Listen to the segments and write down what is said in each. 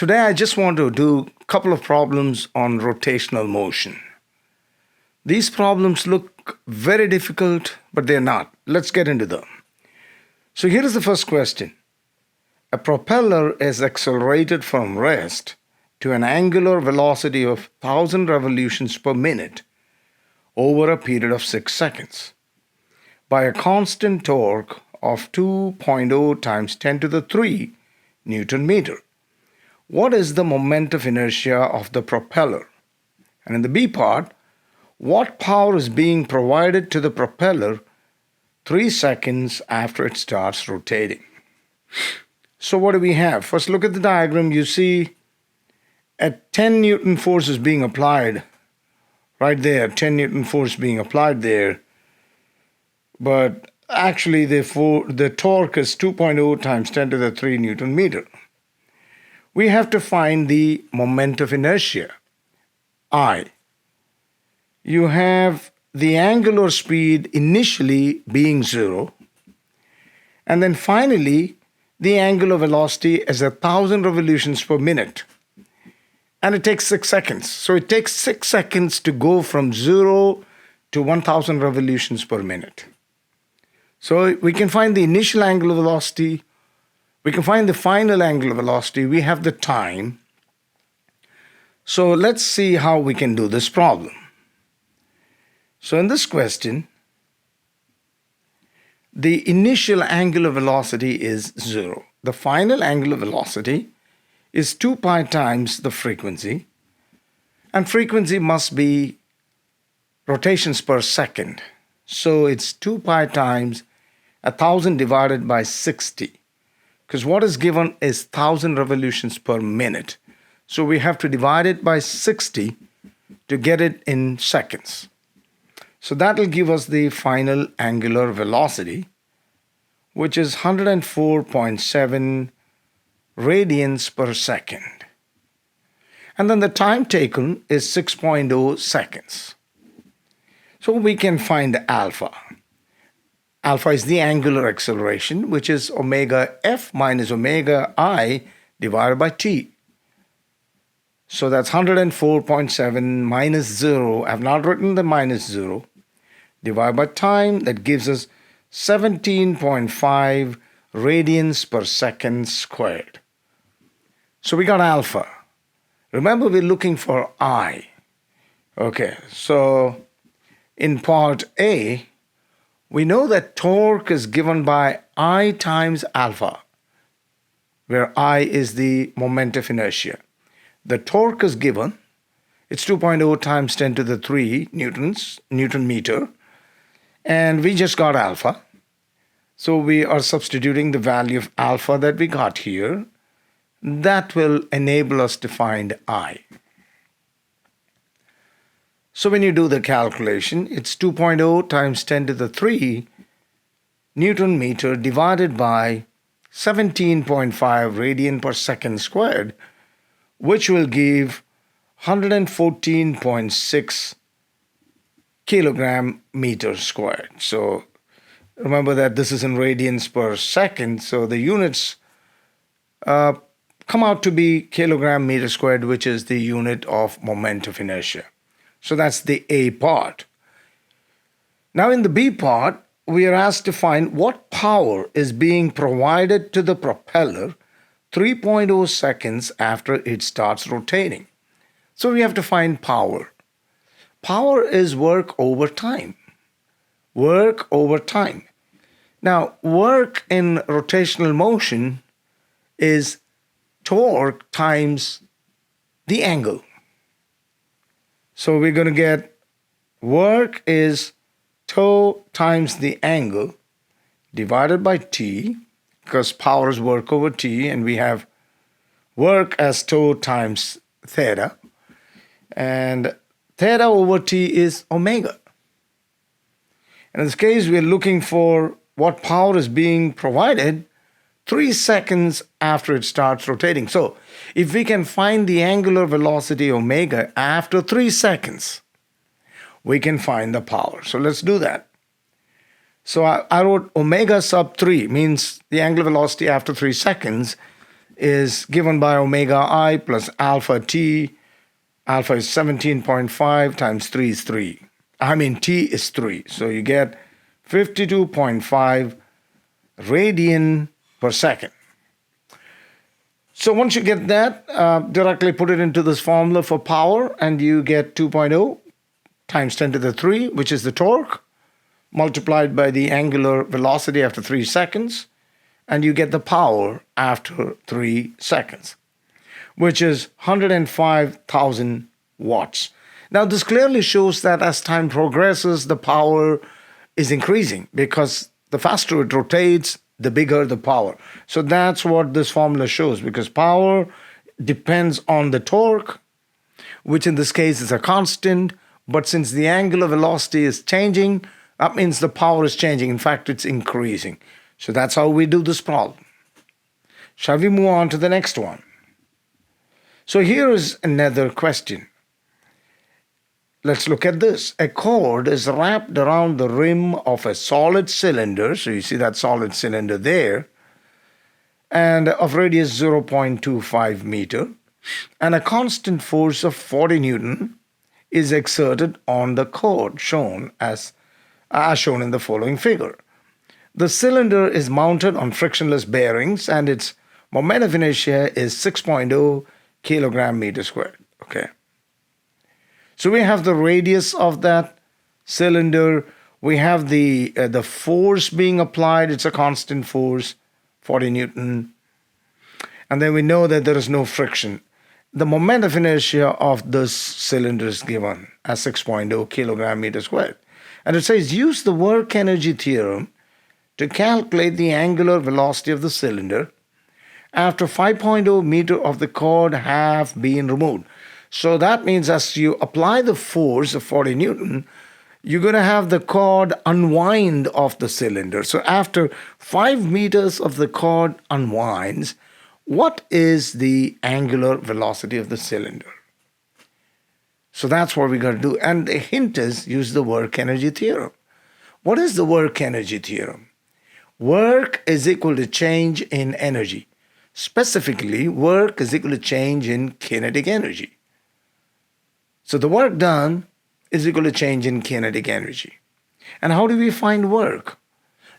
Today I just want to do a couple of problems on rotational motion. These problems look very difficult, but they're not. Let's get into them. So here is the first question. A propeller is accelerated from rest to an angular velocity of 1,000 revolutions per minute over a period of 6 seconds by a constant torque of 2.0 times 10 to the 3 Newton meter. What is the moment of inertia of the propeller? And in the B part, what power is being provided to the propeller 3 seconds after it starts rotating? So what do we have? First, look at the diagram. You see a 10 Newton force is being applied right there, 10 Newton force being applied there. But actually the torque is 2.0 times 10 to the 3 Newton meter. We have to find the moment of inertia, I. You have the angular speed initially being 0, and then finally the angular velocity is 1,000 revolutions per minute. And it takes 6 seconds. So it takes 6 seconds to go from 0 to 1,000 revolutions per minute. So we can find the initial angular velocity. We can find the final angular velocity. We have the time. So let's see how we can do this problem. So in this question, the initial angular velocity is 0. The final angular velocity is 2 pi times the frequency. And frequency must be rotations per second. So it's 2 pi times 1,000 divided by 60. Because what is given is 1,000 revolutions per minute. So we have to divide it by 60 to get it in seconds. So that will give us the final angular velocity, which is 104.7 radians per second. And then the time taken is 6.0 seconds. So we can find alpha. Alpha is the angular acceleration, which is omega f minus omega I divided by t. So that's 104.7 minus 0. I've not written the minus 0. Divided by time, that gives us 17.5 radians per second squared. So we got alpha. Remember, we're looking for I. Okay, so in part A, we know that torque is given by I times alpha, where I is the moment of inertia. The torque is given. It's 2.0 times 10 to the 3 Newton meter. And we just got alpha. So we are substituting the value of alpha that we got here. That will enable us to find I. So when you do the calculation, it's 2.0 times 10 to the 3 Newton meter divided by 17.5 radian per second squared, which will give 114.6 kilogram meter squared. So remember that this is in radians per second, so the units come out to be kilogram meter squared, which is the unit of moment of inertia. So that's the A part. Now in the B part, we are asked to find what power is being provided to the propeller 3.0 seconds after it starts rotating. So we have to find power. Power is work over time. Work over time. Now, work in rotational motion is torque times the angle. So we're going to get work is tau times the angle divided by t, because power is work over t, and we have work as tau times theta. And theta over t is omega. And in this case, we're looking for what power is being provided 3 seconds after it starts rotating. So if we can find the angular velocity omega after 3 seconds, we can find the power. So let's do that. So I wrote omega sub 3, means the angular velocity after 3 seconds is given by omega I plus alpha t. Alpha is 17.5 times 3 is 3. I mean, t is 3. So you get 52.5 radian per second. So once you get that, directly put it into this formula for power, and you get 2.0 times 10 to the 3, which is the torque, multiplied by the angular velocity after 3 seconds, and you get the power after 3 seconds, which is 105,000 watts. Now, this clearly shows that as time progresses, the power is increasing because the faster it rotates, the bigger the power. So that's what this formula shows, because power depends on the torque, which in this case is a constant, but since the angular velocity is changing, that means the power is changing. In fact, it's increasing. So that's how we do this problem. Shall we move on to the next one? So here is another question. Let's look at this. A cord is wrapped around the rim of a solid cylinder. So you see that solid cylinder there. And of radius 0.25 meter. And a constant force of 40 Newton is exerted on the cord, shown as shown in the following figure. The cylinder is mounted on frictionless bearings, and its moment of inertia is 6.0 kilogram meter squared. Okay. So we have the radius of that cylinder. We have the force being applied. It's a constant force, 40 Newton. And then we know that there is no friction. The moment of inertia of this cylinder is given as 6.0 kilogram meter squared. And it says use the work energy theorem to calculate the angular velocity of the cylinder after 5.0 meter of the cord have been removed. So that means as you apply the force of 40 Newton, you're going to have the cord unwind off the cylinder. So after 5 meters of the cord unwinds, what is the angular velocity of the cylinder? So that's what we're going to do. And the hint is use the work energy theorem. What is the work energy theorem? Work is equal to change in energy. Specifically, work is equal to change in kinetic energy. So the work done is equal to change in kinetic energy. And how do we find work?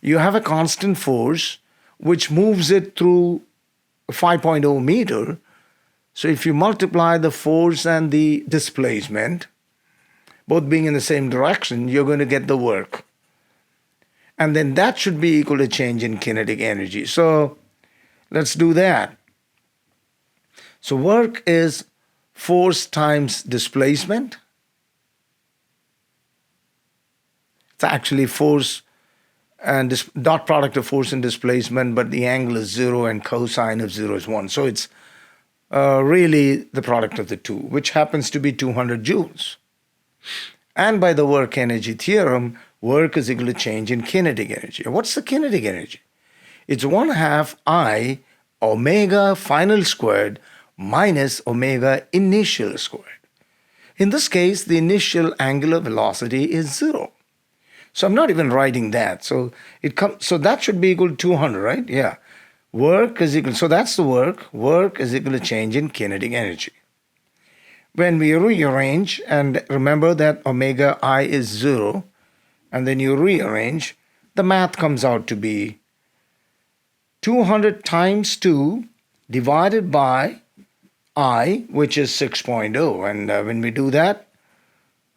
You have a constant force which moves it through 5.0 meter. So if you multiply the force and the displacement, both being in the same direction, you're going to get the work. And then that should be equal to change in kinetic energy. So let's do that. So work is force times displacement. It's actually force and dot product of force and displacement, but the angle is 0 and cosine of 0 is 1. So it's really the product of the two, which happens to be 200 joules. And by the work energy theorem, work is equal to change in kinetic energy. What's the kinetic energy? It's 1/2 I omega final squared minus omega initial squared. In this case, the initial angular velocity is 0. So I'm not even writing that. So so that should be equal to 200, right? Yeah. Work is equal, so that's the work. Work is equal to change in kinetic energy. When we rearrange, and remember that omega I is 0, and then you rearrange, the math comes out to be 200 times 2 divided by I, which is 6.0. And when we do that,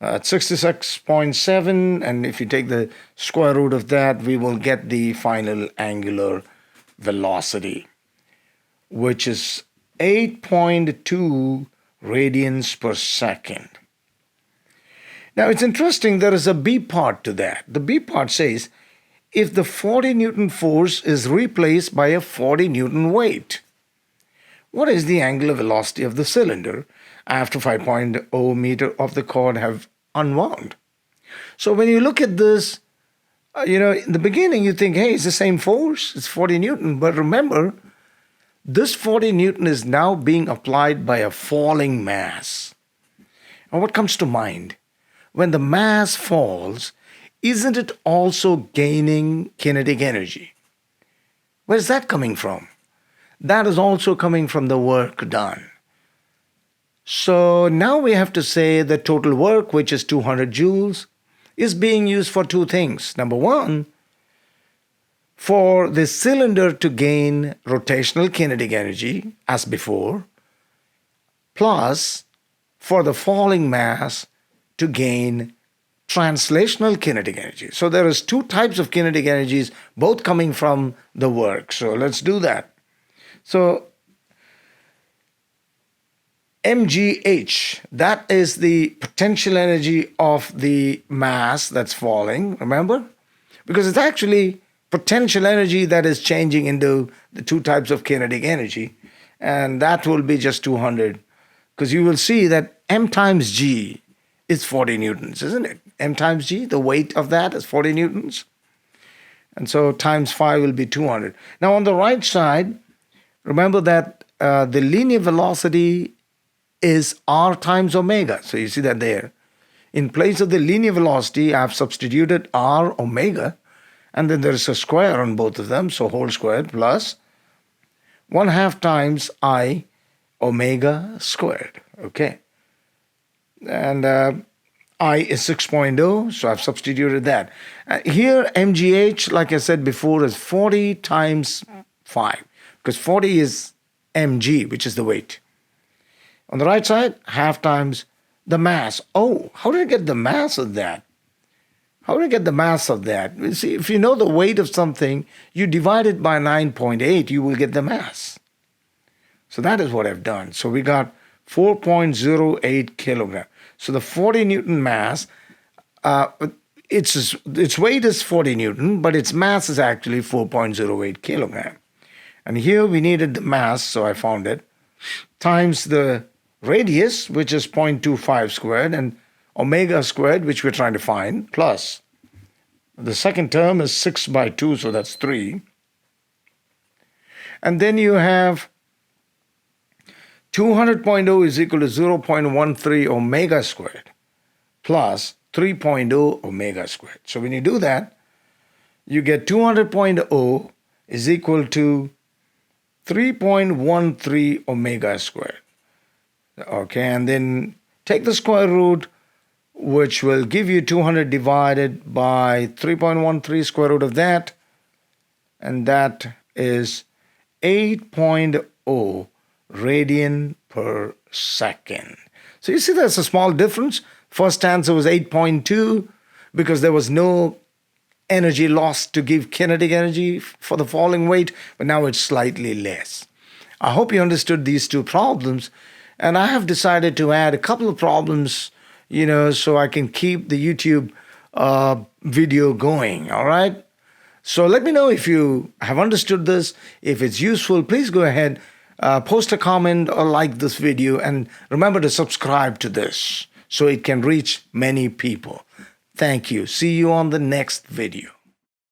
it's 66.7, and if you take the square root of that, we will get the final angular velocity, which is 8.2 radians per second. Now, it's interesting, there is a B part to that. The B part says, if the 40 Newton force is replaced by a 40 Newton weight, what is the angular velocity of the cylinder after 5.0 meter of the cord have unwound? So when you look at this, in the beginning you think, hey, it's the same force, it's 40 Newton. But remember, this 40 Newton is now being applied by a falling mass. And what comes to mind? When the mass falls, isn't it also gaining kinetic energy? Where's that coming from? that is also coming from the work done. So now we have to say the total work, which is 200 joules, is being used for two things. Number one, for the cylinder to gain rotational kinetic energy as before, plus for the falling mass to gain translational kinetic energy. So there is two types of kinetic energies, both coming from the work. So let's do that. So mgh, that is the potential energy of the mass that's falling, remember? Because it's actually potential energy that is changing into the two types of kinetic energy, and that will be just 200, because you will see that m times g is 40 newtons, isn't it? M times g, the weight of that is 40 newtons. And so times 5 will be 200. Now on the right side, remember that the linear velocity is r times omega. So you see that there. In place of the linear velocity, I've substituted r omega, and then there is a square on both of them, so whole squared plus 1/2 times I omega squared. Okay. And I is 6.0, so I've substituted that. Here, mgh, like I said before, is 40 times 5, because 40 is mg, which is the weight. On the right side, 1/2 times the mass. Oh, how did I get the mass of that? How did I get the mass of that? You see, if you know the weight of something, you divide it by 9.8, you will get the mass. So that is what I've done. So we got 4.08 kilogram. So the 40 Newton mass, its weight is 40 Newton, but its mass is actually 4.08 kilogram. And here we needed the mass, so I found it, times the radius, which is 0.25 squared, and omega squared, which we're trying to find, plus the second term is 6 by 2, so that's 3. And then you have 200.0 is equal to 0.13 omega squared plus 3.0 omega squared. So when you do that, you get 200.0 is equal to 3.13 omega squared. Okay, and then take the square root, which will give you 200 divided by 3.13 square root of that, and that is 8.0 radian per second. So you see there's a small difference. First answer was 8.2 because there was no energy lost to give kinetic energy for the falling weight, but now it's slightly less. I hope you understood these two problems, and I have decided to add a couple of problems, so I can keep the YouTube video going, all right? So let me know if you have understood this. If it's useful, please go ahead, post a comment or like this video, and remember to subscribe to this so it can reach many people. Thank you. See you on the next video.